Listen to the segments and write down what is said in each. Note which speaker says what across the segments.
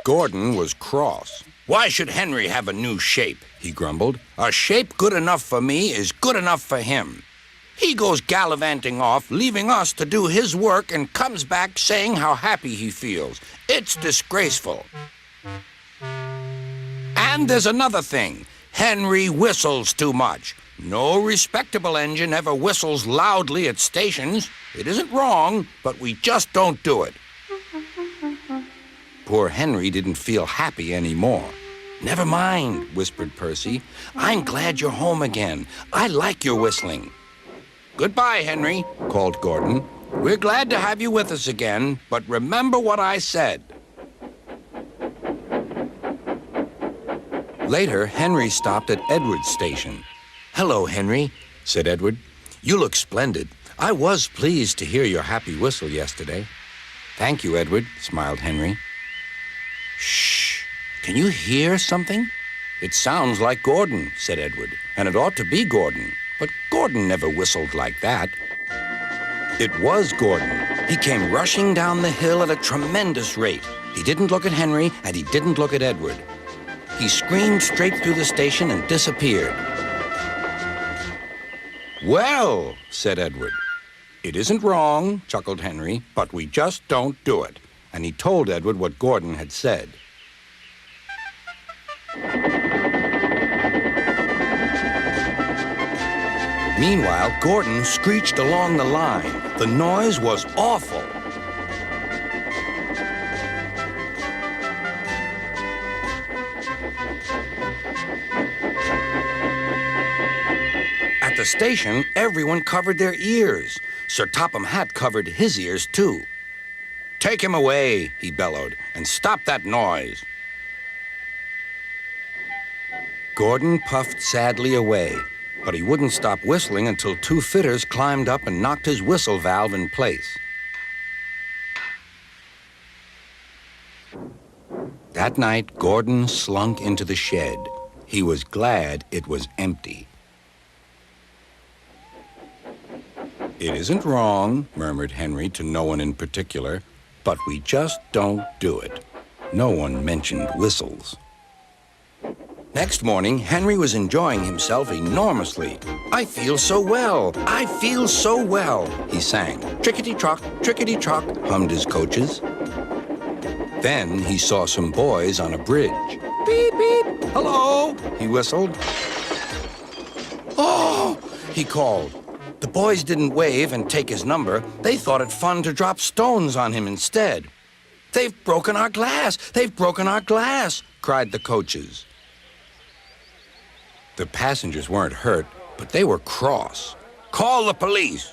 Speaker 1: Gordon was cross. "Why should Henry have a new shape?" he grumbled. "A shape good enough for me is good enough for him. He goes gallivanting off, leaving us to do his work, and comes back saying how happy he feels. It's disgraceful. And there's another thing. Henry whistles too much. No respectable engine ever whistles loudly at stations. It isn't wrong, but we just don't do it." Poor Henry didn't feel happy anymore. "Never mind," whispered Percy. "I'm glad you're home again. I like your whistling." "Goodbye, Henry," called Gordon. "We're glad to have you with us again, but remember what I said." Later, Henry stopped at Edward's station. "Hello, Henry," said Edward. "You look splendid. I was pleased to hear your happy whistle yesterday." "Thank you, Edward," smiled Henry. "Shh! Can you hear something?" "It sounds like Gordon," said Edward, "and it ought to be Gordon. But Gordon never whistled like that." It was Gordon. He came rushing down the hill at a tremendous rate. He didn't look at Henry, and he didn't look at Edward. He screamed straight through the station and disappeared. "Well," said Edward. "It isn't wrong," chuckled Henry, "but we just don't do it." And he told Edward what Gordon had said. Meanwhile, Gordon screeched along the line. The noise was awful. At the station, everyone covered their ears. Sir Topham Hatt covered his ears, too. "Take him away," he bellowed, "and stop that noise." Gordon puffed sadly away, but he wouldn't stop whistling until two fitters climbed up and knocked his whistle valve in place. That night, Gordon slunk into the shed. He was glad it was empty. "It isn't wrong," murmured Henry to no one in particular, "but we just don't do it." No one mentioned whistles. Next morning, Henry was enjoying himself enormously. "I feel so well, I feel so well," he sang. "Trickety-trock, trickety-trock," hummed his coaches. Then he saw some boys on a bridge. "Beep, beep, hello," he whistled. "Oh," he called. The boys didn't wave and take his number. They thought it fun to drop stones on him instead. "They've broken our glass! They've broken our glass!" cried the coaches. The passengers weren't hurt, but they were cross. "Call the police."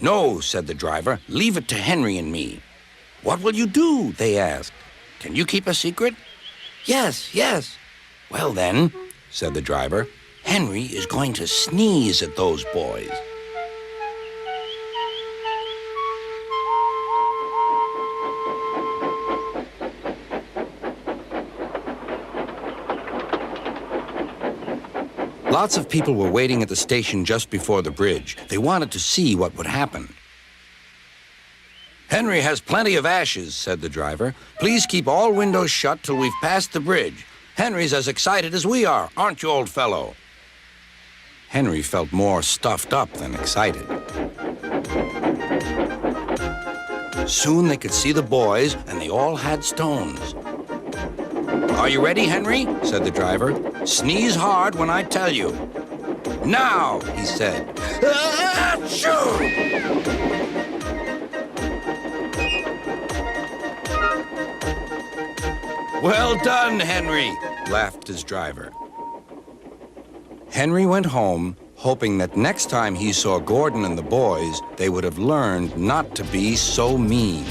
Speaker 1: "No," said the driver. "Leave it to Henry and me." "What will you do?" they asked. "Can you keep a secret?" "Yes, yes." "Well then," said the driver, "Henry is going to sneeze at those boys." Lots of people were waiting at the station just before the bridge. They wanted to see what would happen. "Henry has plenty of ashes," said the driver. "Please keep all windows shut till we've passed the bridge. Henry's as excited as we are, aren't you, old fellow?" Henry felt more stuffed up than excited. Soon they could see the boys, and they all had stones. "Are you ready, Henry?" said the driver. "Sneeze hard when I tell you." "Now," he said. Achoo! "Well done, Henry," laughed his driver. Henry went home, hoping that next time he saw Gordon and the boys, they would have learned not to be so mean.